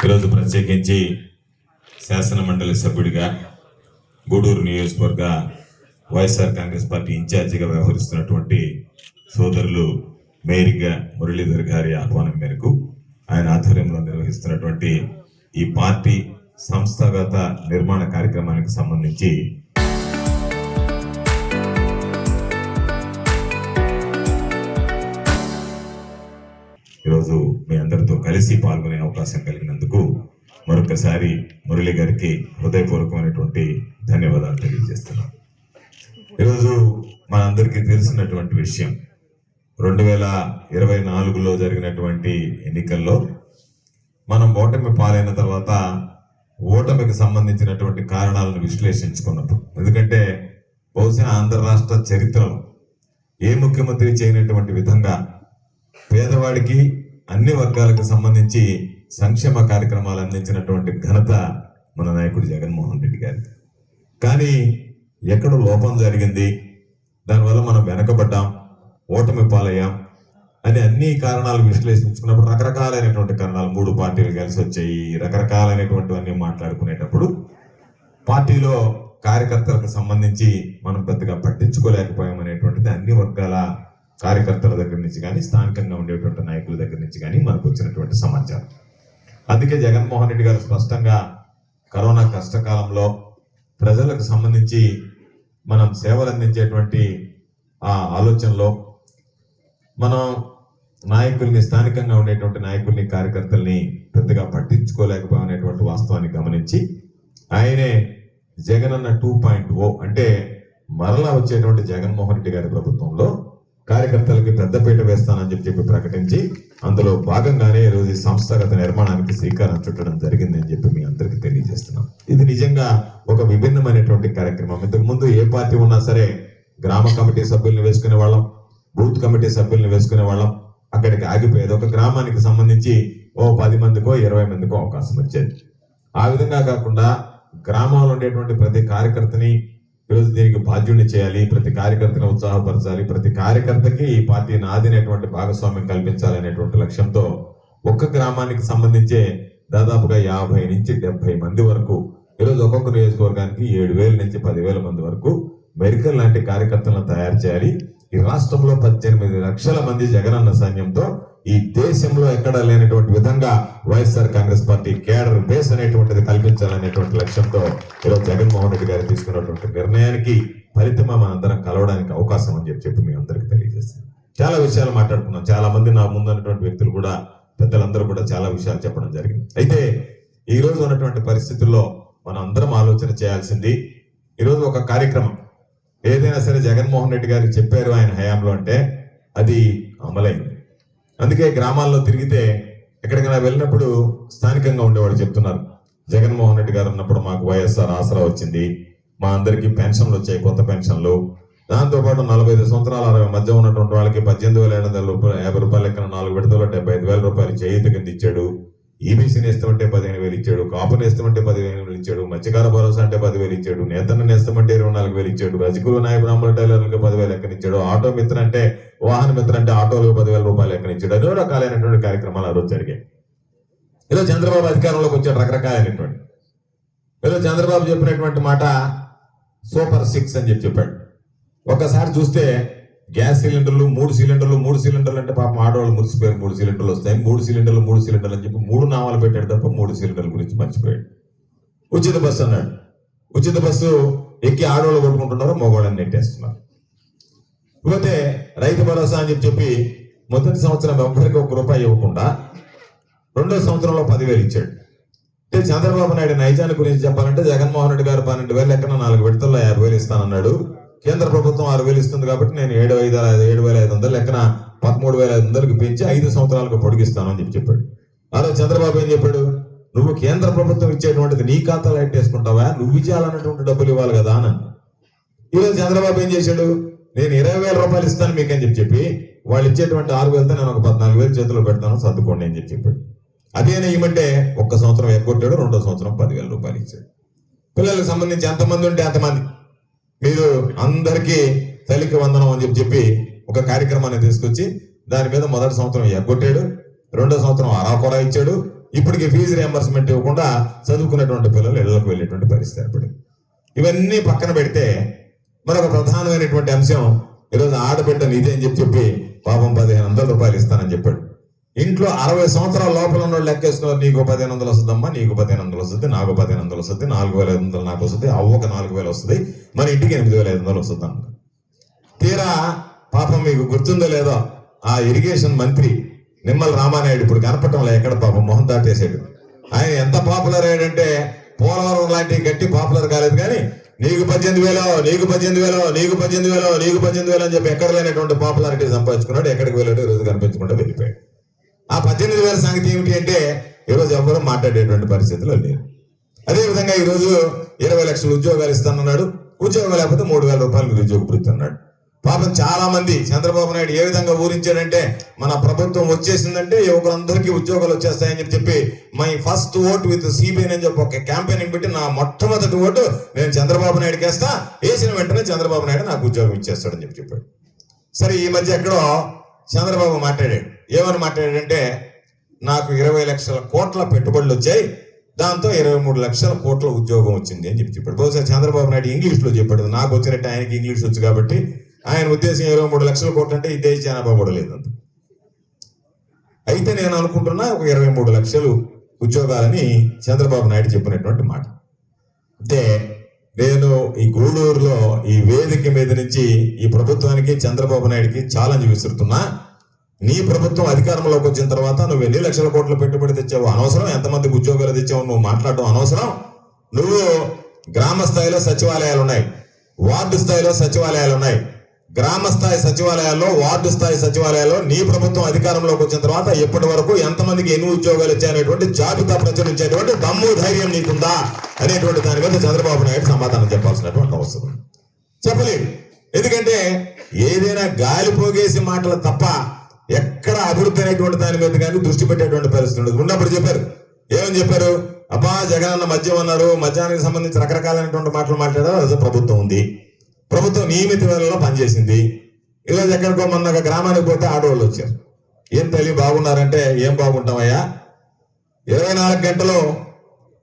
ఈరోజు ప్రత్యేకించి శాసన మండలి సభ్యుడిగా గూడూరు నియోజకవర్గ వైఎస్ఆర్ కాంగ్రెస్ పార్టీ ఇన్ఛార్జిగా వ్యవహరిస్తున్నటువంటి సోదరులు మేరిగా మురళీధర్ గారి ఆహ్వానం మేరకు ఆయన ఆధ్వర్యంలో నిర్వహిస్తున్నటువంటి ఈ పార్టీ సంస్థాగత నిర్మాణ కార్యక్రమానికి సంబంధించి ఈరోజు మీ అందరితో కలిసి పాల్గొనే అవకాశం కలిగినందుకు మరొకసారి మురళి గారికి హృదయపూర్వకమైనటువంటి ధన్యవాదాలు తెలియజేస్తున్నాం. ఈరోజు మనందరికీ తెలిసినటువంటి విషయం 2024లో జరిగినటువంటి ఎన్నికల్లో మనం ఓటమి పాలైన తర్వాత ఓటమికి సంబంధించినటువంటి కారణాలను విశ్లేషించుకున్నప్పుడు, ఎందుకంటే బహుశా ఆంధ్ర రాష్ట్ర చరిత్రలో ఏ ముఖ్యమంత్రి చేయనటువంటి విధంగా పేదవాడికి అన్ని వర్గాలకు సంబంధించి సంక్షేమ కార్యక్రమాలు అందించినటువంటి ఘనత మన నాయకుడు జగన్మోహన్ రెడ్డి గారికి. కానీ ఎక్కడో లోపం జరిగింది, దానివల్ల మనం వెనకబడ్డాం, ఓటమి పాలయ్యాం అని అన్ని కారణాలు విశ్లేషించుకున్నప్పుడు రకరకాలైనటువంటి కారణాలు, 3 పార్టీలు కలిసి వచ్చాయి, రకరకాలైనటువంటివన్నీ మాట్లాడుకునేటప్పుడు పార్టీలో కార్యకర్తలకు సంబంధించి మనం పెద్దగా పట్టించుకోలేకపోయాం అనేటువంటిది అన్ని వర్గాల కార్యకర్తల దగ్గర నుంచి కానీ స్థానికంగా ఉండేటువంటి నాయకుల దగ్గర నుంచి కానీ మనకు వచ్చినటువంటి సమాచారం. అందుకే జగన్మోహన్ రెడ్డి గారు స్పష్టంగా కరోనా కష్టకాలంలో ప్రజలకు సంబంధించి మనం సేవలు అందించేటువంటి ఆ ఆలోచనలో మనం నాయకుల్ని, స్థానికంగా ఉండేటువంటి నాయకుల్ని, కార్యకర్తల్ని పెద్దగా పట్టించుకోలేకపోయినటువంటి వాస్తవాన్ని గమనించి ఆయనే జగనన్న 2.0 అంటే మరలా వచ్చేటువంటి జగన్మోహన్ రెడ్డి గారి ప్రభుత్వంలో కార్యకర్తలకి పెద్దపీట వేస్తానని చెప్పి ప్రకటించి అందులో భాగంగానే ఈరోజు ఈ సంస్థాగత నిర్మాణానికి శ్రీకారం చుట్టడం జరిగిందని చెప్పి మీ అందరికీ తెలియజేస్తున్నాం. ఇది నిజంగా ఒక విభిన్నమైనటువంటి కార్యక్రమం. ఇంతకు ముందు ఏ పార్టీ ఉన్నా సరే గ్రామ కమిటీ సభ్యుల్ని వేసుకునే వాళ్ళం, బూత్ కమిటీ సభ్యుల్ని వేసుకునే వాళ్ళం, అక్కడికి ఆగిపోయేది. ఒక గ్రామానికి సంబంధించి 10 మందికో 20 మందికో అవకాశం వచ్చేది. ఆ విధంగా కాకుండా గ్రామంలో ఉండేటువంటి ప్రతి కార్యకర్తని ఈరోజు దీనికి బాధ్యుడిని చేయాలి, ప్రతి కార్యకర్తను ఉత్సాహపరచాలి, ప్రతి కార్యకర్తకి ఈ పార్టీ నాదినేటువంటి భాగస్వామ్యం కల్పించాలనేటువంటి లక్ష్యంతో ఒక్క గ్రామానికి సంబంధించే దాదాపుగా 50 నుంచి 70 మంది వరకు ఈరోజు ఒక్కొక్క నియోజకవర్గానికి 7,000 నుంచి 10,000 మంది వరకు మెడికల్ లాంటి కార్యకర్తలను తయారు చేయాలి. ఈ రాష్ట్రంలో 18 లక్షల మంది జగనన్న సైన్యంతో ఈ దేశంలో ఎక్కడ లేనటువంటి విధంగా YSR Congress party cadre base అనేటువంటిది కల్పించాలనేటువంటి లక్ష్యంతో ఈరోజు జగన్మోహన్ రెడ్డి గారు తీసుకున్నటువంటి నిర్ణయానికి ఫలితమా మనందరం కలవడానికి అవకాశం అని చెప్పి మీ అందరికీ తెలియజేస్తాను. చాలా విషయాలు మాట్లాడుకున్నాం. చాలా మంది నా ముందు ఉన్నటువంటి వ్యక్తులు కూడా, పెద్దలందరూ కూడా చాలా విషయాలు చెప్పడం జరిగింది. అయితే ఈ రోజు ఉన్నటువంటి పరిస్థితుల్లో మనం అందరం ఆలోచన చేయాల్సింది, ఈరోజు ఒక కార్యక్రమం ఏదైనా సరే జగన్మోహన్ రెడ్డి గారు చెప్పారు ఆయన హయాంలో అంటే అది అమలైంది. అందుకే గ్రామాల్లో తిరిగితే ఎక్కడికైనా వెళ్ళినప్పుడు స్థానికంగా ఉండేవాళ్ళు చెప్తున్నారు, జగన్మోహన్ రెడ్డి గారు ఉన్నప్పుడు మాకు వైఎస్ఆర్ ఆసరా వచ్చింది, మా అందరికీ పెన్షన్లు వచ్చాయి, కొత్త పెన్షన్లు. దాంతోపాటు 45 సంవత్సరాల 60 మధ్య ఉన్నటువంటి వాళ్ళకి 18,750 రూపాయలు లెక్కన 4 విడతల్లో 75,000 రూపాయలు చేయూత కింద ఇచ్చాడు. ఈబీసీ నేస్తామంటే 15,000 ఇచ్చాడు, కాపు నేస్తామంటే 15,000 ఇచ్చాడు, మత్స్యకార భరోసా అంటే 10,000 ఇచ్చాడు, నేతన్న నేస్తామంటే 24,000 ఇచ్చాడు, రజకులు నాయ బ్రాహ్మణ టైలర్లకు 10,000 లెక్కనిచ్చాడు, ఆటో మిత్ర అంటే వాహన మిత్ర అంటే ఆటోలకు 10,000 రూపాయలు లెక్కనిచ్చాడు. ఎన్నో రకాలైనటువంటి కార్యక్రమాలు ఆ రోజు జరిగాయి. ఏదో చంద్రబాబు అధికారంలోకి వచ్చాడు, రకరకాలైనటువంటి. ఏదో చంద్రబాబు చెప్పినటువంటి మాట సూపర్ 6 అని చెప్పాడు. ఒక్కసారి చూస్తే గ్యాస్ సిలిండర్లు 3 సిలిండర్లు అంటే పాపం ఆడవాళ్ళు మురిసిపోయారు, 3 సిలిండర్లు వస్తాయి, 3 సిలిండర్లు అని చెప్పి 3 నామాలు పెట్టాడు తప్ప 3 సిలిండర్ల గురించి మర్చిపోయాడు. ఉచిత బస్సు అన్నాడు. ఉచిత బస్సు ఎక్కి ఆడవాళ్ళు కొట్టుకుంటున్నారు, మగవాళ్ళని నెట్టేస్తున్నారు. ఇకపోతే రైతు భరోసా అని చెప్పి మొదటి సంవత్సరం ఎవరికి 1 రూపాయి ఇవ్వకుండా 2వ సంవత్సరంలో 10,000 ఇచ్చాడు. అంటే చంద్రబాబు నాయుడు నైజాన్ని గురించి చెప్పాలంటే జగన్మోహన్ రెడ్డి గారు 12,000 లెక్కన 4 విడతల్లో 50,000 ఇస్తానన్నాడు. కేంద్ర ప్రభుత్వం 6,000 ఇస్తుంది కాబట్టి నేను 7,500 లెక్కన 13,500కి పెంచి 5 సంవత్సరాలకు పొడిగిస్తాను అని చెప్పాడు. ఆ రోజు చంద్రబాబు ఏం చెప్పాడు, నువ్వు కేంద్ర ప్రభుత్వం ఇచ్చేటువంటిది నీ ఖాతాలో ఎట్టేసుకుంటావా, నువ్వు ఇచ్చేయాలన్నటువంటి డబ్బులు ఇవ్వాలి కదా అని. ఈరోజు చంద్రబాబు ఏం చేశాడు, నేను 20,000 రూపాయలు ఇస్తాను మీకు అని చెప్పి వాళ్ళు ఇచ్చేటువంటి 6,000తో నేను ఒక 14,000 చేతిలో పెడతాను, సర్దుకోండి అని చెప్పాడు. అదేనా ఇవ్వమంటే 1 సంవత్సరం ఎగ్గొట్టాడు, 2వ సంవత్సరం 10,000 రూపాయలు ఇచ్చాడు. పిల్లలకు సంబంధించి ఎంతమంది ఉంటే అంతమంది మీరు అందరికీ తల్లికి వందనం అని చెప్పి ఒక కార్యక్రమాన్ని తీసుకొచ్చి దాని మీద మొదటి సంవత్సరం ఎగ్గొట్టాడు, 2వ సంవత్సరం అరాకొరా ఇచ్చాడు, ఇప్పటికి ఫీజు రియంబర్స్మెంట్ ఇవ్వకుండా చదువుకున్నటువంటి పిల్లలు ఇళ్లకు వెళ్ళేటువంటి పరిస్థితి ఏర్పడింది. ఇవన్నీ పక్కన పెడితే మరొక ప్రధానమైనటువంటి అంశం, ఈరోజు ఆడబిడ్డ నిధి అని చెప్పి పాపం 1500 రూపాయలు ఇస్తానని చెప్పాడు. ఇంట్లో 60 సంవత్సరాల లోపల ఉన్న వాళ్ళు లెక్కేస్తున్నారు. నీకు 1500 వస్తుందమ్మా, నీకు 1500 వస్తుంది, నాకు 1500 వస్తుంది, 4500 నాకు వస్తుంది, అవ్వక 4000 వస్తుంది, మన ఇంటికి 8500 వస్తుంది అన్న. తీరా పాపం మీకు గుర్తుందో లేదో, ఆ ఇరిగేషన్ మంత్రి నిమ్మల రామానాయుడు ఇప్పుడు కనపడటంలో ఎక్కడ పాపం మొహం దాటేసాడు. ఆయన ఎంత పాపులర్ అయ్యాడంటే పోలవరం లాంటి గట్టి పాపులర్ కాలేదు, కానీ నీకు 18,000, నీకు 18,000, నీకు 18,000, నీకు 18,000 అని చెప్పి ఎక్కడ లేనటువంటి పాపులారిటీ సంపాదించుకున్నాడు. ఎక్కడికి వెళ్ళాడు, ఈరోజు కనిపించకుండా వెళ్ళిపోయాడు. ఆ 18,000 సంగతి ఏమిటి అంటే ఈరోజు ఎవరు మాట్లాడేటువంటి పరిస్థితిలో లేరు. అదేవిధంగా ఈరోజు 20 లక్షల ఉద్యోగాలు ఇస్తానన్నాడు. ఉద్యోగం లేకపోతే 3,000 రూపాయలు నిరుద్యోగ భృతి అన్నాడు. పాపం చాలా మంది చంద్రబాబు నాయుడు ఏ విధంగా ఊరించాడంటే, మన ప్రభుత్వం వచ్చేసిందంటే యువకులందరికీ ఉద్యోగాలు వచ్చేస్తాయని చెప్పి my first vote with CBN అని చెప్పి ఒక క్యాంపెయినింగ్ పెట్టి, నా మొట్టమొదటి ఓటు నేను చంద్రబాబు నాయుడుకి వేస్తా, వేసిన వెంటనే చంద్రబాబు నాయుడు నాకు ఉద్యోగం ఇచ్చేస్తాడని చెప్పాడు. సరే, ఈ మధ్య ఎక్కడో చంద్రబాబు మాట్లాడాడు. ఏమని మాట్లాడాడంటే, నాకు 20 లక్షల కోట్ల పెట్టుబడులు వచ్చాయి, దాంతో 23 లక్షల కోట్ల ఉద్యోగం వచ్చింది అని చెప్పాడు. బహుశా చంద్రబాబు నాయుడు ఇంగ్లీష్లో చెప్పాడు. నాకు వచ్చినట్టు ఆయనకి ఇంగ్లీష్ వచ్చు కాబట్టి ఆయన ఉద్దేశం 23 లక్షల కోట్లు అంటే ఈ దేశ జనాభా కూడా లేదంత. అయితే నేను అనుకుంటున్నా ఒక 23 లక్షలు ఉద్యోగాలని చంద్రబాబు నాయుడు చెప్పినటువంటి మాట. అంటే నేను ఈ గూడూరులో ఈ వేదిక మీద నుంచి ఈ ప్రభుత్వానికి చంద్రబాబు నాయుడికి ఛాలెంజ్ విసురుతున్నా. నీ ప్రభుత్వం అధికారంలోకి వచ్చిన తర్వాత నువ్వు ఎన్ని లక్షల కోట్ల పెట్టుబడి తెచ్చావు అనవసరం, ఎంతమందికి ఉద్యోగాలు తెచ్చావు నువ్వు మాట్లాడడం అనవసరం. నువ్వు గ్రామ స్థాయిలో సచివాలయాలు ఉన్నాయి, వార్డు స్థాయిలో సచివాలయాలు ఉన్నాయి. గ్రామ స్థాయి సచివాలయాల్లో, వార్డు స్థాయి సచివాలయాల్లో నీ ప్రభుత్వం అధికారంలోకి వచ్చిన తర్వాత ఇప్పటి వరకు ఎంతమందికి ఎన్ని ఉద్యోగాలు ఇచ్చాయనేటువంటి జాబితా ప్రచురించేటువంటి దమ్ము ధైర్యం నీకుందా అనేటువంటి దాని మీద చంద్రబాబు నాయుడు సమాధానం చెప్పాల్సినటువంటి అవసరం. చెప్పలేదు. ఎందుకంటే ఏదైనా గాలి పోగేసి మాటలు తప్ప ఎక్కడ అభివృద్ధి అనేటువంటి దాని మీద కానీ దృష్టి పెట్టేటువంటి పరిస్థితి ఉండదు. ఉన్నప్పుడు చెప్పారు, ఏమని చెప్పారు? అబ్బా జగనన్న మద్యం అన్నారు, మద్యానికి సంబంధించి రకరకాలైనటువంటి మాటలు మాట్లాడారు. అది ప్రభుత్వం ఉంది, ప్రభుత్వం నియమిత వేళల్లో పనిచేసింది. ఈరోజు ఎక్కడికో మొన్న గ్రామానికి పోతే ఆడవాళ్ళు వచ్చారు. ఏం తల్లి బాగున్నారంటే, ఏం బాగుంటామయ్యా, 24 గంటలు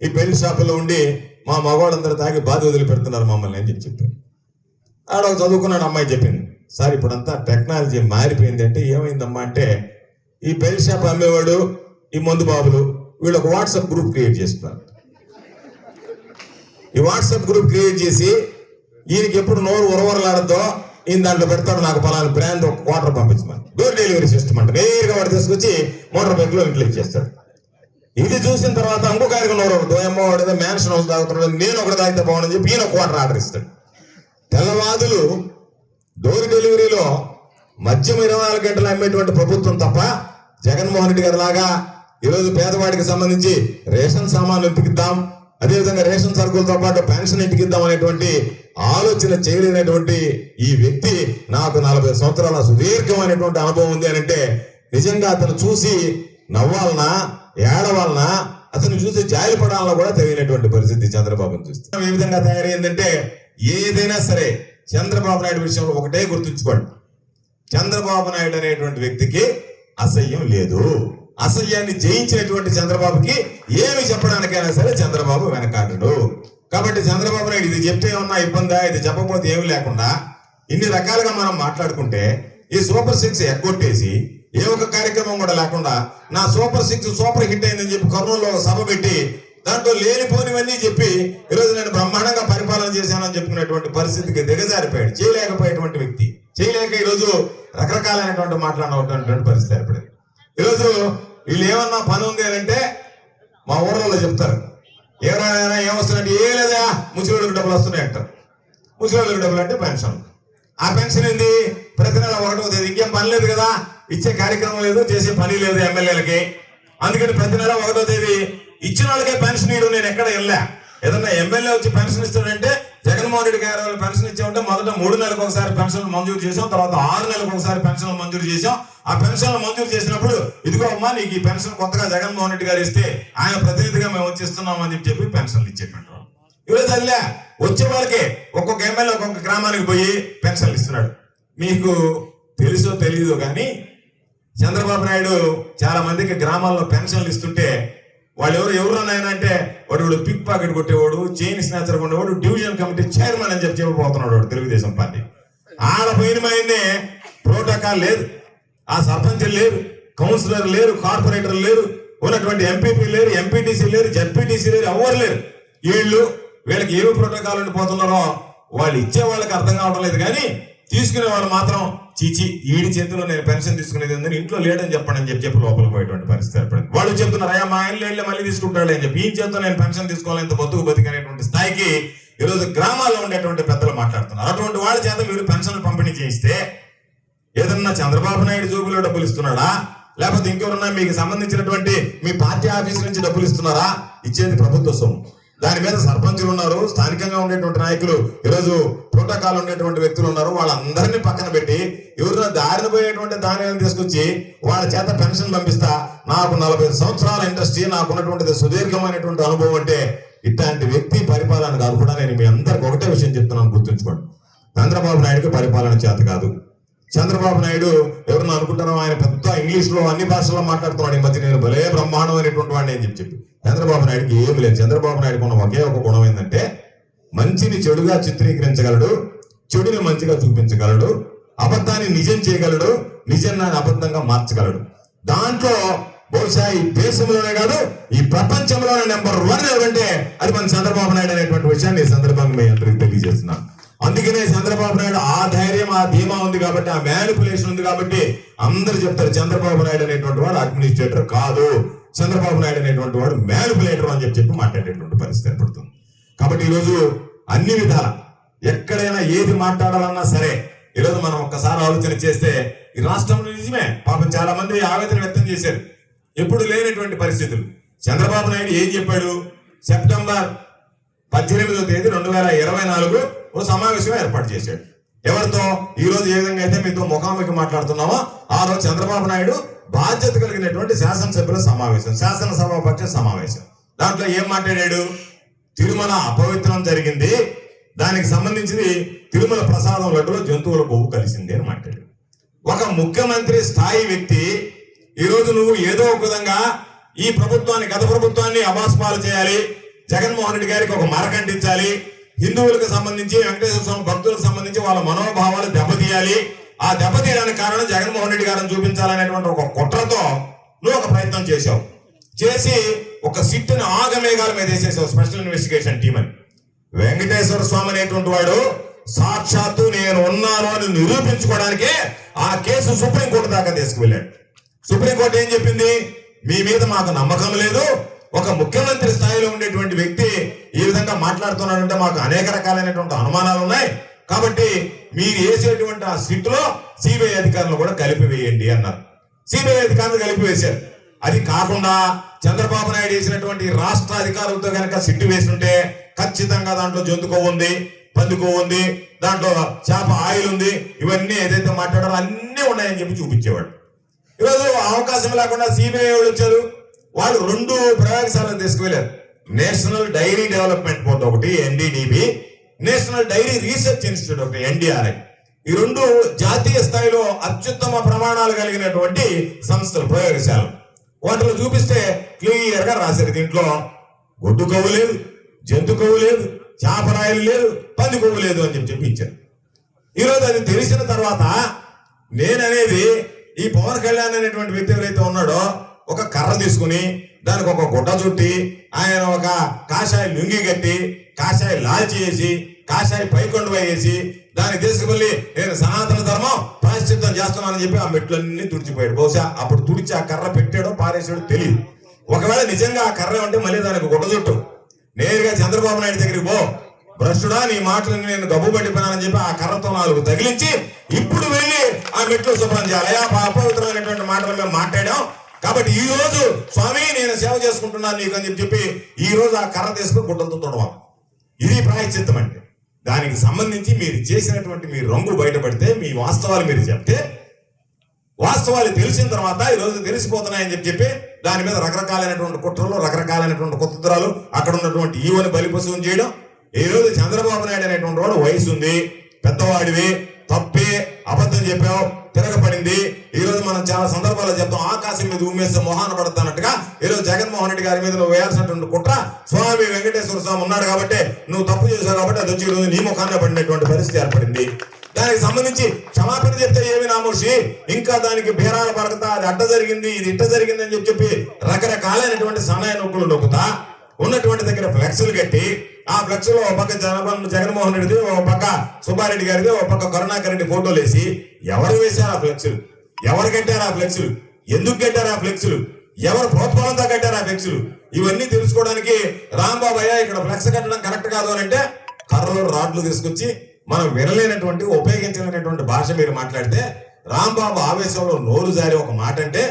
ఈ పెళ్లి షాపుల్లో ఉండి మా మగవాళ్ళందరూ తాగి బాధ వదిలిపెడుతున్నారు మమ్మల్ని అని చెప్పారు. ఆడొక చదువుకున్నాడు అమ్మాయి చెప్పింది, సార్ ఇప్పుడంతా టెక్నాలజీ మారిపోయింది. అంటే ఏమైందమ్మా అంటే, ఈ పెళ్లి షాప్ అమ్మేవాడు, ఈ మందు బాబులు వీళ్ళు ఒక వాట్సాప్ గ్రూప్ క్రియేట్ చేస్తున్నారు. ఈ వాట్సాప్ గ్రూప్ క్రియేట్ చేసి ఈయనకి ఎప్పుడు నోరు ఉరవరలాడద్దో ఈయన దాంట్లో పెడతాడు, నాకు పలానా బ్రాండ్ ఒక క్వార్టర్ పంపించమని. డోర్ డెలివరీ సిస్టమ్ అంటే నేరుగా వాడు తీసుకొచ్చి మోటార్ బైక్ లో ఇంట్లో ఇచ్చేస్తాడు. ఇది చూసిన తర్వాత ఇంకో కార్యక్రమం నోరు ఒకటి ఏమో వాడేదో మ్యాన్షన్ హౌస్ తాగుతున్నాడు, నేను ఒకటి తాగితే బాగుండని చెప్పి ఈయన క్వార్టర్ ఆర్డర్ ఇస్తాడు. తెల్లవాదులు డోర్ డెలివరీలో మద్యం 24 గంటలు అమ్మేటువంటి ప్రభుత్వం తప్ప జగన్మోహన్ రెడ్డి గారి లాగా ఈరోజు పేదవాడికి సంబంధించి రేషన్ సామాన్లు ఇంటికిద్దాం, అదేవిధంగా రేషన్ సరుకులతో పాటు పెన్షన్ ఇంటికిద్దాం అనేటువంటి ఆలోచన చేయలేనటువంటి ఈ వ్యక్తి నాకు 40 సంవత్సరాల సుదీర్ఘమైనటువంటి అనుభవం ఉంది అని అంటే నిజంగా అతను చూసి నవ్వాలనా ఏడవాలనా, అతను చూసి జాలి పడాలన్నా కూడా తెలియనటువంటి పరిస్థితి చంద్రబాబుని చూస్తే. ఏ విధంగా తయారైందంటే, ఏదైనా సరే చంద్రబాబు నాయుడు విషయంలో ఒకటే గుర్తుంచుకోండి, చంద్రబాబు నాయుడు అనేటువంటి వ్యక్తికి అసహ్యం లేదు. అసహ్యాన్ని జయించినటువంటి చంద్రబాబుకి ఏమి చెప్పడానికైనా సరే చంద్రబాబు వెనకాడడు. కాబట్టి చంద్రబాబు నాయుడు ఇది చెప్తే ఏమన్నా ఇబ్బందా, ఇది చెప్పకపోతే ఏమి లేకుండా ఇన్ని రకాలుగా మనం మాట్లాడుకుంటే ఈ సూపర్ 6 ఎగ్గొట్టేసి ఏ ఒక్క కార్యక్రమం కూడా లేకుండా నా సూపర్ 6 సూపర్ హిట్ అయిందని చెప్పి కర్నూలులో సభ పెట్టి దాంట్లో లేనిపోనివన్నీ చెప్పి ఈరోజు నేను బ్రహ్మాండంగా పరిపాలన చేశానని చెప్పుకునేటువంటి పరిస్థితికి దిగజారిపోయాడు. చేయలేకపోయేటువంటి వ్యక్తి, చేయలేక ఈరోజు రకరకాలైనటువంటి మాట్లాడేటువంటి పరిస్థితి ఏర్పడింది. ఈరోజు వీళ్ళు ఏమన్నా పని ఉంది అని అంటే మా ఊర్లలో చెప్తారు, ఎవరైనా ఏమొస్తున్నట్టు ఏ లేదా ముసలిళ్ళకి డబ్బులు వస్తున్నాయి అంటారు. ముసలిళ్ళకి డబ్బులు అంటే పెన్షన్. ఆ పెన్షన్ ఏంది, ప్రతి నెల 1వ తేదీ. ఇంకేం పని లేదు కదా, ఇచ్చే కార్యక్రమం లేదు, చేసే పని లేదు ఎమ్మెల్యేలకి. అందుకని ప్రతి నెల 1వ తేదీ ఇచ్చిన వాళ్ళకే పెన్షన్ ఇవ్వడం నేను ఎక్కడ వెళ్ళా. ఏదన్నా ఎమ్మెల్యే వచ్చి పెన్షన్ ఇస్తాడంటే జగన్మోహన్ రెడ్డి గారు పెన్షన్ ఇచ్చామంటే మొదట 3 నెలలకు ఒకసారి పెన్షన్లు మంజూరు చేసాం, తర్వాత 6 నెలలకు ఒకసారి పెన్షన్లు మంజూరు చేసాం. ఆ పెన్షన్లు మంజూరు చేసినప్పుడు ఇదిగో అమ్మా నీకు ఈ పెన్షన్ కొత్తగా జగన్మోహన్ రెడ్డి గారు ఇస్తే ఆయన ప్రతినిధిగా మేము వచ్చిస్తున్నాం అని చెప్పి పెన్షన్లు ఇచ్చేటువంటి వాళ్ళు. ఈరోజు అదిలే వచ్చే వాళ్ళకే ఒక్కొక్క ఎమ్మెల్యే ఒక్కొక్క గ్రామానికి పోయి పెన్షన్లు ఇస్తున్నాడు. మీకు తెలుసో తెలియదో కానీ చంద్రబాబు నాయుడు చాలా మందికి గ్రామాల్లో పెన్షన్లు ఇస్తుంటే వాళ్ళు ఎవరు నాయన అంటే వాడు పిక్ పాకెట్ కొట్టేవాడు, చైన్ స్నాచర్ కొనేవాడు, డివిజన్ కమిటీ చైర్మన్ అని చెప్పిపోతున్నాడు వాడు తెలుగుదేశం పార్టీ. ఆడ పోయినమైందే ప్రోటోకాల్ లేదు, ఆ సర్పంచ్ లేరు, కౌన్సిలర్ లేరు, కార్పొరేటర్ లేరు, ఉన్నటువంటి ఎంపీపీ లేరు, ఎంపీటీసీ లేరు, జడ్పీటీసీ లేరు, ఎవరు లేరు. వీళ్ళకి ఏమి ప్రోటోకాల్ ఉండిపోతున్నారో వాళ్ళు ఇచ్చే వాళ్ళకి అర్థం కావడం లేదు. కానీ తీసుకునే వాళ్ళు మాత్రం చీచి ఈడి చేతిలో నేను పెన్షన్ తీసుకునేది ఉందని ఇంట్లో లేడని చెప్పండి అని చెప్పి లోపలికి పోయేటువంటి పరిస్థితి ఏర్పడింది. వాళ్ళు చెప్తున్నారు అయ్యా మా ఆయన లేళ్ళే మళ్ళీ తీసుకుంటాడు అని చెప్పి ఈ చేతితో నేను పెన్షన్ తీసుకోవాలి ఇంత బతుకు బతికనేటువంటి స్థాయికి ఈరోజు గ్రామాల్లో ఉండేటువంటి పెద్దలు మాట్లాడుతున్నారు. అటువంటి వాళ్ళ చేత మీరు పెన్షన్లు పంపిణీ చేయిస్తే ఏదన్నా చంద్రబాబు నాయుడు జోబులో డబ్బులు ఇస్తున్నాడా, లేకపోతే ఇంకెవరన్నా మీకు సంబంధించినటువంటి మీ పార్టీ ఆఫీస్ నుంచి డబ్బులు ఇస్తున్నారా? ఇచ్చేది ప్రభుత్వ సొమ్ము. దాని మీద సర్పంచులు ఉన్నారు, స్థానికంగా ఉండేటువంటి నాయకులు, ఈరోజు ప్రోటోకాల్ ఉండేటువంటి వ్యక్తులు ఉన్నారు. వాళ్ళందరినీ పక్కన పెట్టి ఎవరైనా దారిన పోయేటువంటి దానిని తీసుకొచ్చి వాళ్ళ చేత పెన్షన్ పంపిస్తా. నాకు 45 సంవత్సరాల ఇండస్ట్రీ, నాకున్నటువంటి సుదీర్ఘమైనటువంటి అనుభవం అంటే ఇట్లాంటి వ్యక్తి పరిపాలన కాదు. కూడా నేను మీ అందరికి ఒకటే విషయం చెప్తున్నాను, గుర్తుంచుకోండి. చంద్రబాబు నాయుడుకి పరిపాలన చేత కాదు. చంద్రబాబు నాయుడు ఎవరన్నా అనుకుంటున్నాం ఆయన పెద్ద ఇంగ్లీష్ లో అన్ని భాషల్లో మాట్లాడుతున్నాడు. ఈ మధ్య నేను భలే బ్రహ్మాండం అనేటువంటి వాడిని అని చెప్పి చంద్రబాబు నాయుడుకి ఏమి లేదు. చంద్రబాబు నాయుడుకు ఉన్న ఒకే ఒక గుణం ఏంటంటే మంచిని చెడుగా చిత్రీకరించగలడు, చెడుని మంచిగా చూపించగలడు, అబద్ధాన్ని నిజం చేయగలడు, నిజాన్ని అబద్ధంగా మార్చగలడు. దాంట్లో బహుశా ఈ దేశంలోనే కాదు ఈ ప్రపంచంలోనే నెంబర్ 1 ఎవరంటే అది మన చంద్రబాబు నాయుడు అనేటువంటి విషయాన్ని ఈ సందర్భంగా మీ అందరికి తెలియజేస్తున్నాను. అందుకనే చంద్రబాబు నాయుడు ఆ ధైర్యం, ఆ ధీమా ఉంది కాబట్టి, ఆ మ్యానిపులేషన్ ఉంది కాబట్టి అందరూ చెప్తారు చంద్రబాబు నాయుడు అనేటువంటి వాడు అడ్మినిస్ట్రేటర్ కాదు, చంద్రబాబు నాయుడు అనేటువంటి వాడు మ్యానిపులేటర్ అని చెప్పి మాట్లాడేటువంటి పరిస్థితి ఏర్పడుతుంది. కాబట్టి ఈరోజు అన్ని విధాల ఎక్కడైనా ఏది మాట్లాడాలన్నా సరే ఈరోజు మనం ఒక్కసారి ఆలోచన చేస్తే ఈ రాష్ట్రంలో నిజమే పాపం చాలా మంది ఆవేదన వ్యక్తం చేశారు. ఎప్పుడు లేనటువంటి పరిస్థితులు. చంద్రబాబు నాయుడు ఏం చెప్పాడు? సెప్టెంబర్ 18వ తేదీ 2024 ఓ సమావేశం ఏర్పాటు చేశాడు. ఎవరితో? ఈ రోజు ఏ విధంగా అయితే మీతో ముఖాముఖి మాట్లాడుతున్నామో ఆ రోజు చంద్రబాబు నాయుడు బాధ్యత కలిగినటువంటి శాసనసభ్యుల సమావేశం, శాసనసభాపక్ష సమావేశం. దాంట్లో ఏం మాట్లాడాడు? తిరుమల అపవిత్రం జరిగింది, దానికి సంబంధించింది తిరుమల ప్రసాదం లడ్డులో జంతువుల కొవ్వు కలిసింది అని మాట్లాడాడు. ఒక ముఖ్యమంత్రి స్థాయి వ్యక్తి ఈరోజు నువ్వు ఏదో ఒక విధంగా ఈ ప్రభుత్వాన్ని, గత ప్రభుత్వాన్ని అబాస్పాలు చేయాలి, జగన్మోహన్ రెడ్డి గారికి ఒక మరకంటించాలి, హిందువులకు సంబంధించి వెంకటేశ్వర స్వామి భక్తులకు సంబంధించి వాళ్ళ మనోభావాలు దెబ్బతీయాలి, ఆ దెబ్బతీయడానికి కారణం జగన్మోహన్ రెడ్డి గారిని చూపించాలనేటువంటి ఒక కుట్రతో నువ్వు ఒక ప్రయత్నం చేశావు. చేసి ఒక సిట్టుని ఆగమేఘాల మీద వేసేసావు, స్పెషల్ ఇన్వెస్టిగేషన్ టీం అని. వెంకటేశ్వర స్వామి అనేటువంటి వాడు సాక్షాత్తు నేను ఉన్నాను అని నిరూపించుకోవడానికే ఆ కేసు సుప్రీంకోర్టు దాకా తీసుకువెళ్ళాడు. సుప్రీంకోర్టు ఏం చెప్పింది? మీ మీద మాకు నమ్మకం లేదు, ఒక ముఖ్యమంత్రి స్థాయిలో ఉండేటువంటి వ్యక్తి ఈ విధంగా మాట్లాడుతున్నాడంటే మాకు అనేక రకాలైనటువంటి అనుమానాలు ఉన్నాయి, కాబట్టి మీరు వేసేటువంటి ఆ సిట్టులో సిబిఐ అధికారులు కూడా కలిపివేయండి అన్నారు. సిబిఐ అధికారులు కలిపివేశారు. అది కాకుండా చంద్రబాబు నాయుడు వేసినటువంటి రాష్ట్ర అధికారులతో కనుక సిట్టు వేస్తుంటే ఖచ్చితంగా దాంట్లో జంతుకోవు ఉంది, పందికోవు ఉంది, దాంట్లో చేప ఆయిల్ ఉంది, ఇవన్నీ ఏదైతే మాట్లాడారో అన్నీ ఉన్నాయని చెప్పి చూపించేవాడు. ఈరోజు అవకాశం లేకుండా సిబిఐ వాళ్ళు వచ్చారు. వాళ్ళు 2 ప్రయోగశాలను తీసుకువెళ్ళారు. నేషనల్ డైరీ డెవలప్మెంట్ బోర్డు ఒకటి NDDB, national dairy research institute ఒకటి NDRI. ఈ 2 జాతీయ స్థాయిలో అత్యుత్తమ ప్రమాణాలు కలిగినటువంటి సంస్థలు, ప్రయోగశాలలు. వాటిలో చూపిస్తే క్లియర్ గా రాశారు, దీంట్లో గొడ్డు కొవ్వు లేదు, జంతు కొవ్వు లేదు, చేపరాయలు లేదు, పంది కొవ్వు లేదు అని చెప్పి ఇచ్చారు. ఈరోజు అది తెలిసిన తర్వాత నేననేది ఈ పవన్ కళ్యాణ్ అనేటువంటి వ్యక్తి ఎవరైతే ఉన్నాడో ఒక కర్ర తీసుకుని దానికి ఒక గుడ్డ చుట్టి ఆయన ఒక కాషాయ లుంగి కట్టి కాషాయ లాల్చి వేసి కాషాయ పైకొండ వేసి దాన్ని తీసుకువెళ్ళి నేను సనాతన ధర్మం ప్రాయశ్చిత్తం చేస్తున్నానని చెప్పి ఆ మెట్లన్నీ తుడిచిపోయాడు. బహుశా అప్పుడు తుడిచి ఆ కర్ర పెట్టాడో పారేసాడో తెలియదు. ఒకవేళ నిజంగా ఆ కర్ర ఉంటే మళ్ళీ దానికి గుడ్డ చుట్టు నేరుగా చంద్రబాబు నాయుడు దగ్గరికి పో, భ్రష్టుడా నీ మాటలని నేను గబ్బు పట్టిపోయానని చెప్పి ఆ కర్రతో 4 తగిలించి ఇప్పుడు వెళ్ళి ఆ మెట్లు శుభ్రం చేయాలి. అపవిత్రమైనటువంటి మాటలు మేము మాట్లాడాం కాబట్టి ఈ రోజు స్వామి నేను సేవ చేసుకుంటున్నాను నీకు అని చెప్పి ఈ రోజు ఆ కర్ర తీసుకుని గుడ్డలతో తొడవాలి. ఇది ప్రాయశ్చిత్తం అంటే. దానికి సంబంధించి మీరు చేసినటువంటి మీ రంగు బయటపడితే, మీ వాస్తవాలు మీరు చెప్తే, వాస్తవాలు తెలిసిన తర్వాత ఈ రోజు తెలిసిపోతున్నాయని చెప్పి దాని మీద రకరకాలైనటువంటి కుట్రలు, రకరకాలైనటువంటి కుతంత్రాలు, అక్కడ ఉన్నటువంటి ఈవోని బలిపశువుని చేయడం. ఈ రోజు చంద్రబాబు నాయుడు అనేటువంటి వాడు వయసు ఉంది, పెద్దవాడివి, తప్పే అబద్ధం చెప్పావు, తిరగబడింది. ఈ రోజు మనం చాలా సందర్భాల్లో చెప్తాం, ఆకాశం మీద ఉమ్మేస్తే మొహాన పడుతున్నట్టుగా ఈ రోజు జగన్మోహన్ రెడ్డి గారి మీద నువ్వు వేయాల్సినటువంటి కుట్ర స్వామి వెంకటేశ్వర స్వామి ఉన్నాడు కాబట్టి నువ్వు తప్పు చేశావు కాబట్టి అది వచ్చి ఈ రోజు నీ ముఖాన పడినటువంటి పరిస్థితి ఏర్పడింది. దానికి సంబంధించి క్షమాపణ చెప్తే ఏమి నామోషి, ఇంకా దానికి బేరాల పడతా అది అడ్డ జరిగింది ఇది ఇట్ట జరిగింది అని చెప్పి రకరకాలైనటువంటి సన్నాయ నొక్కులు నొక్కుతా ఉన్నటువంటి దగ్గర ఫ్లెక్స్లు కట్టి ఆ ఫ్లెక్స్ లో ఒక పక్క జగన్మోహన్ రెడ్డిది, ఒక పక్క సుబ్బారెడ్డి గారిది, ఒక పక్క కరుణాకర్ రెడ్డి ఫోటోలు వేసి ఎవరు వేశారు ఆ ఫ్లెక్స్లు, ఎవరు కట్టారు ఆ ఫ్లెక్స్లు, ఎందుకు కట్టారు ఆ ఫ్లెక్స్లు, ఎవరు ప్రోత్సాహంతో కట్టారు ఆ ఫ్లెక్స్లు, ఇవన్నీ తెలుసుకోవడానికి రాంబాబు అయ్యా ఇక్కడ ఫ్లెక్స్ కట్టడం కరెక్ట్ కాదు అని అంటే కర్రలు రాడ్లు తీసుకొచ్చి మనం వినలేనటువంటి ఉపయోగించలేనటువంటి భాష మీరు మాట్లాడితే రాంబాబు ఆవేశంలో నోరు జారి ఒక మాట అంటే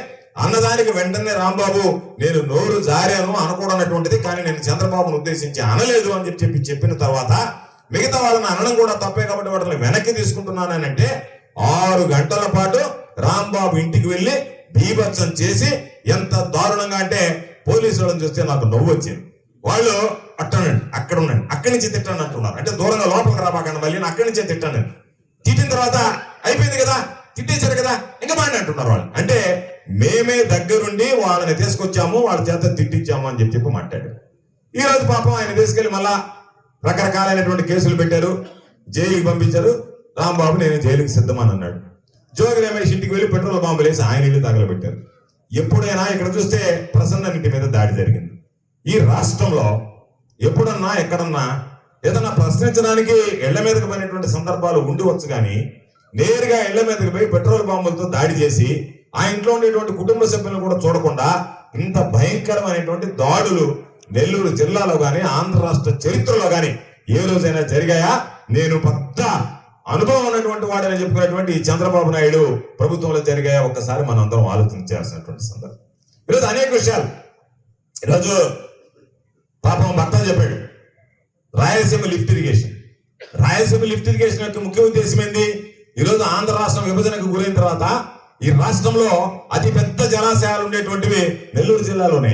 అన్నదానికి వెంటనే రాంబాబు నేను నోరు జారాను అనకూడనటువంటిది, కానీ నేను చంద్రబాబును ఉద్దేశించి అనలేదు అని చెప్పిన తర్వాత మిగతా వాళ్ళని అనడం కూడా తప్పే కాబట్టి వాటిని వెనక్కి తీసుకుంటున్నానంటే 6 గంటల పాటు రాంబాబు ఇంటికి వెళ్ళి బీభత్సం చేసి ఎంత దారుణంగా అంటే పోలీసు వాళ్ళని చూస్తే నాకు నవ్వు వచ్చింది. వాళ్ళు అట్టనండి అక్కడ ఉండండి అక్కడి నుంచి తిట్టండి అంటున్నారు, అంటే దూరంగా లోపలికి రాబాకండి మళ్ళీ అక్కడి నుంచే తిట్టండి. తిట్టిన తర్వాత అయిపోయింది కదా, తిట్టేశారు కదా, ఇంకా మాడి అంటున్నారు వాళ్ళు. అంటే మేమే దగ్గరుండి వాళ్ళని తీసుకొచ్చాము, వాళ్ళ చేత తిట్టించాము అని చెప్పి మాట్లాడారు. ఈ రోజు పాపం ఆయన తీసుకెళ్లి మళ్ళా రకరకాలైనటువంటి కేసులు పెట్టారు, జైలుకి పంపించారు. రాంబాబు నేను జైలుకి సిద్ధమని అన్నాడు. జోగి రమేష్ ఇంటికి వెళ్ళి పెట్రోల్ బాంబులు వేసి ఆయన ఇల్లు తగలబెట్టారు. ఎప్పుడైనా ఇక్కడ చూస్తే ప్రసన్న ఇంటి మీద దాడి జరిగింది. ఈ రాష్ట్రంలో ఎప్పుడన్నా ఎక్కడన్నా ఏదన్నా ప్రశ్నించడానికి ఇళ్ల మీదకి పోయినటువంటి సందర్భాలు ఉండవచ్చు, కానీ నేరుగా ఇళ్ల మీదకి పోయి పెట్రోల్ బాంబులతో దాడి చేసి ఆ ఇంట్లో ఉండేటువంటి కుటుంబ సభ్యులను కూడా చూడకుండా ఇంత భయంకరమైనటువంటి దాడులు నెల్లూరు జిల్లాలో గాని ఆంధ్ర రాష్ట్ర చరిత్రలో గాని ఏ రోజైనా జరిగాయా? నేను పెద్ద అనుభవం ఉన్నటువంటి వాడని చెప్పుకునేటువంటి ఈ చంద్రబాబు నాయుడు ప్రభుత్వంలో జరిగాయా? ఒక్కసారి మనం అందరం ఆలోచించాల్సినటువంటి సందర్భం. ఈరోజు అనేక విషయాలు, ఈరోజు పాపం భర్త చెప్పాడు Rayalaseema lift irrigation. Rayalaseema lift irrigation యొక్క ముఖ్య ఉద్దేశం ఏంది? ఈరోజు ఆంధ్ర రాష్ట్రం విభజనకు గురైన తర్వాత ఈ రాష్ట్రంలో అతి పెద్ద జలాశయాలు ఉండేటువంటివి నెల్లూరు జిల్లాలోనే,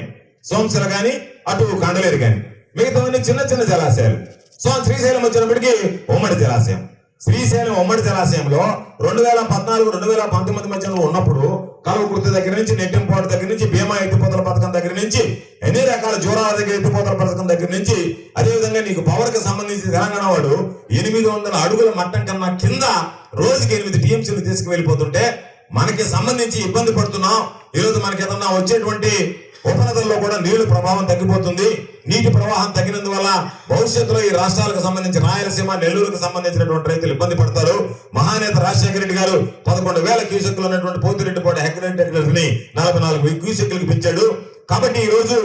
సోమశిల గాని అటు కండలేరు గాని, మిగతావన్నీ చిన్న చిన్న జలాశయాలు. సో శ్రీశైలం వచ్చినప్పటికీ ఉమ్మడి జలాశయం. శ్రీశైలం ఉమ్మడి జలాశయంలో 2014-2019 మధ్యలో ఉన్నప్పుడు కలువకుర్తి దగ్గర నుంచి నెట్టింపాడు దగ్గర నుంచి భీమా ఎత్తిపోతల పథకం దగ్గర నుంచి ఎన్ని రకాల జోరాల దగ్గర ఎత్తిపోతల పథకం దగ్గర నుంచి అదేవిధంగా నీకు పవర్ కి సంబంధించి తెలంగాణ వాడు 800 అడుగుల మట్టం కన్నా కింద రోజుకి 8 టీఎంసీలు తీసుకువెళ్ళిపోతుంటే మనకి సంబంధించి ఇబ్బంది పడుతున్నాం. ఈరోజు మనకి ఏదన్నా వచ్చేటువంటి ఉపనదుల్లో కూడా నీళ్లు ప్రభావం తగ్గిపోతుంది. నీటి ప్రవాహం తగ్గినందువల్ల భవిష్యత్తులో ఈ రాష్ట్రాలకు సంబంధించి రాయలసీమ నెల్లూరుకు సంబంధించినటువంటి రైతులు ఇబ్బంది పడతారు. మహానేత రాజశేఖర రెడ్డి గారు 11,000 క్యూసెక్లు ఉన్నటువంటి పోతిరెడ్డిపాడు హెక్టర్ని 44,000 క్యూసెక్లకు పెంచాడు. కాబట్టి ఈ రోజు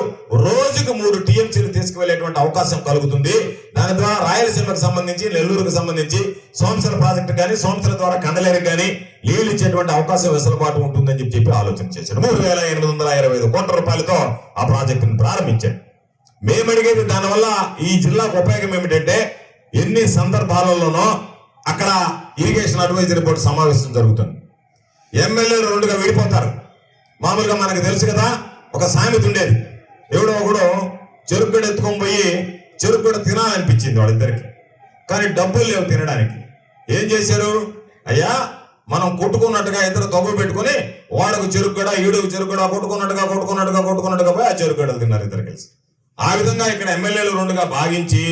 రోజుకు 3 టీఎంసీలు తీసుకువెళ్లేటువంటి అవకాశం కలుగుతుంది. దాని ద్వారా రాయలసీమకు సంబంధించి నెల్లూరుకు సంబంధించి సోమశిల ప్రాజెక్టు కానీ సోమశిల ద్వారా కండలేరుకు కానీ నీళ్లు ఇచ్చేటువంటి అవకాశం వెసులుబాటు ఉంటుందని చెప్పి ఆలోచన చేశాడు. 3,825 కోట్ల రూపాయలతో ఆ ప్రాజెక్టును ప్రారంభించాడు. మేము అడిగేది దానివల్ల ఈ జిల్లాకు ఉపయోగం ఏమిటంటే ఎన్ని సందర్భాలలోనో అక్కడ ఇరిగేషన్ అడ్వైజరీ బోర్డు సమావేశం జరుగుతుంది. ఎమ్మెల్యేలు 2గా విడిపోతారు. మామూలుగా మనకు తెలుసు కదా, ఒక సామెత ఉండేది, ఎవడో ఒకడు చెరుకుగడ ఎత్తుకొని పోయి చెరుకుగడ తినాలనిపించింది వాళ్ళిద్దరికి, కానీ డబ్బులు లేవు తినడానికి. ఏం చేశారు? అయ్యా మనం కొట్టుకున్నట్టుగా ఇద్దరు తగ్గు పెట్టుకుని వాడకు చెరుకుగడ ఈడుకు చెరుకుగడ కొట్టుకున్నట్టుగా పోయి ఆ చెరుకుగడలు తిన్నారు ఇద్దరు కలిసి. ఆ విధంగా ఇక్కడ ఎమ్మెల్యేలు 2గా భాగించి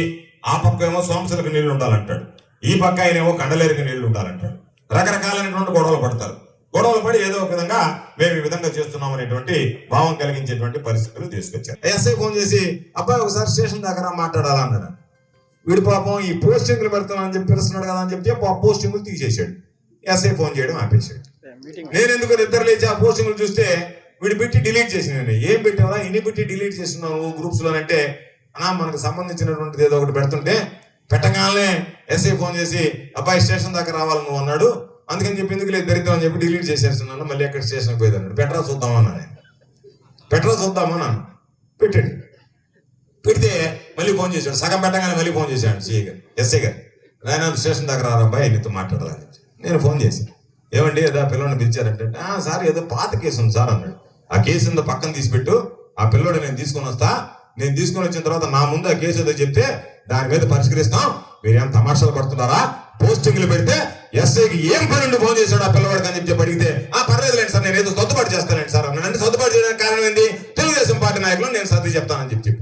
ఆ పక్క ఏమో సోమశిలకు నీళ్లు ఉండాలంటాడు, ఈ పక్క ఆయనేమో కండలేరుకి నీళ్లు ఉండాలంటాడు. రకరకాలైనటువంటి గొడవలు పడతారు. గొడవలు పడి ఏదో ఒక విధంగా మేము ఈ విధంగా చేస్తున్నాం అనేటువంటి భావం కలిగించేటువంటి పరిస్థితులు తీసుకొచ్చారు. ఎస్ఐ ఫోన్ చేసి అబ్బాయి ఒకసారి స్టేషన్ దగ్గర మాట్లాడాలన్నాడు. వీడు పాపం ఈ పోస్టింగ్లు పెడతానని చెప్పి పిలుస్తున్నాడు కదా అని చెప్పి ఆ పోస్టింగ్లు తీసేశాడు. ఎస్ఐ ఫోన్ చేయడం ఆపేశాడు. నేను ఎందుకు నిద్ర లేచి ఆ పోస్టింగ్లు చూస్తే వీడు పెట్టి డిలీట్ చేసినాను. ఏం పెట్టావా ఇన్ని పెట్టి డిలీట్ చేస్తున్నావు గ్రూప్స్ లో అంటే, అన్నా మనకు సంబంధించినటువంటిది ఏదో ఒకటి పెడుతుంటే పెట్టగానే ఎస్ఐ ఫోన్ చేసి అబ్బాయి స్టేషన్ దాకా రావాలి నువ్వు అన్నాడు, అందుకని చెప్పి ఎందుకు లేదు దరిద్రం అని చెప్పి డిలీట్ చేసేస్తున్నాను. మళ్ళీ ఎక్కడ స్టేషన్కి పోయేది అన్నాడు. పెట్రా చూద్దామన్నా, నేను పెట్రా చూద్దామన్నా పెట్టాడు. పెడితే మళ్ళీ ఫోన్ చేశాడు. సగం పెట్టగానే మళ్ళీ ఫోన్ చేశాడు సిఐ గారు, ఎస్ఐ గారు, నాయన స్టేషన్ దగ్గర రాబాయి నీతో మాట్లాడాలని. నేను ఫోన్ చేసి ఏమండి ఏదో పిల్లల్ని పిలిచారంటే, సార్ ఏదో పాత కేసు ఉంది సార్ అన్నాడు. ఆ కేసు ఉందో పక్కన తీసిపెట్టు, ఆ పిల్లోడు నేను తీసుకొని వస్తా, నేను తీసుకొని వచ్చిన తర్వాత నా ముందు ఆ కేసు ఏదో చెప్తే దాని మీద పరిష్కరిస్తాం. మీరేం తమాషాలు పడుతున్నారా? పోస్టింగ్లు పెడితే ఎస్ఐకి ఏం పని ఉండి ఫోన్ చేశాడు ఆ పిల్లవాడికి అని చెప్పి అడిగితే పర్లేదులేండి సార్, నేను ఏదో సర్దుబాటు చేస్తానండి సార్ అన్నాడు. సర్దుబాటు చేయడానికి కారణం ఏంది? తెలుగుదేశం పార్టీ నాయకులు నేను సర్ది చెప్తానని చెప్పి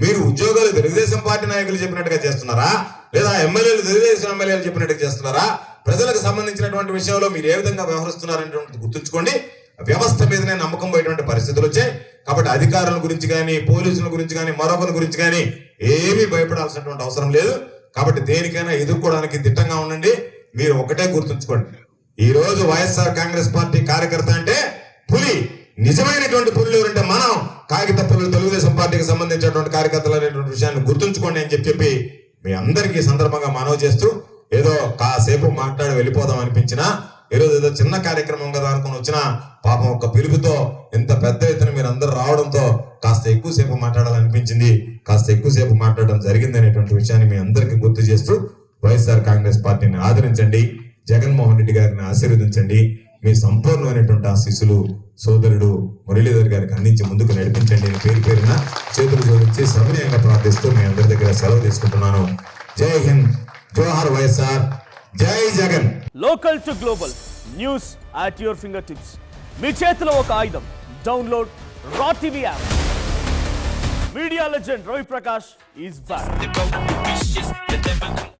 మీరు ఉద్యోగాలు తెలుగుదేశం పార్టీ నాయకులు చెప్పినట్టుగా చేస్తున్నారా, లేదా ఎమ్మెల్యేలు తెలుగుదేశం ఎమ్మెల్యేలు చెప్పినట్టుగా చేస్తున్నారా? ప్రజలకు సంబంధించినటువంటి విషయంలో మీరు ఏ విధంగా వ్యవహరిస్తున్నారనేటువంటి గుర్తుంచుకోండి. వ్యవస్థ మీదనే నమ్మకం పోయేటువంటి పరిస్థితులు వచ్చాయి. కాబట్టి అధికారుల గురించి కానీ, పోలీసుల గురించి కానీ, మరొకరి గురించి కానీ ఏమీ భయపడాల్సినటువంటి అవసరం లేదు. కాబట్టి దేనికైనా ఎదుర్కోవడానికి దిట్టంగా ఉండండి. మీరు ఒకటే గుర్తుంచుకోండి, ఈ రోజు వైఎస్ఆర్ కాంగ్రెస్ పార్టీ కార్యకర్త అంటే పులి. నిజమైనటువంటి పులులు ఎవరంటే మనం కాగిత పులులు, తెలుగుదేశం పార్టీకి సంబంధించినటువంటి కార్యకర్తలు అనేటువంటి విషయాన్ని గుర్తుంచుకోండి అని చెప్పి మీ అందరికీ సందర్భంగా మనవి చేస్తూ, ఏదో కాసేపు మాట్లాడి వెళ్ళిపోదాం అనిపించినా, ఈరోజు ఏదో చిన్న కార్యక్రమం కదా అనుకుని వచ్చిన పాపం ఒక పిలుపుతో ఇంత పెద్ద ఎత్తున మీరు అందరూ రావడంతో కాస్త ఎక్కువసేపు మాట్లాడాలనిపించింది, కాస్త ఎక్కువసేపు మాట్లాడడం జరిగింది అనేటువంటి విషయాన్ని మీ అందరికీ గుర్తు చేస్తూ, వైఎస్ఆర్ కాంగ్రెస్ పార్టీని ఆదరించండి, జగన్మోహన్ రెడ్డి గారిని ఆశీర్వదించండి. మీ సంపూర్ణమైనటువంటి ఆశీస్సులు సోదరుడు మురళీధర్ గారికి అందించి ముందుకు నడిపించండి. పేరు పేరున చేతులు జోడించి సవినయంగా ప్రార్థిస్తూ మీ అందరి దగ్గర సెలవు తీసుకుంటున్నాను. జై హింద్, జోహార్ వైఎస్ఆర్, జై Jagan. Local to global news at your finger tips. మీ చేతిలో ఒక ఆయుధం. Download Raa TV app. Media legend Ravi Prakash is back.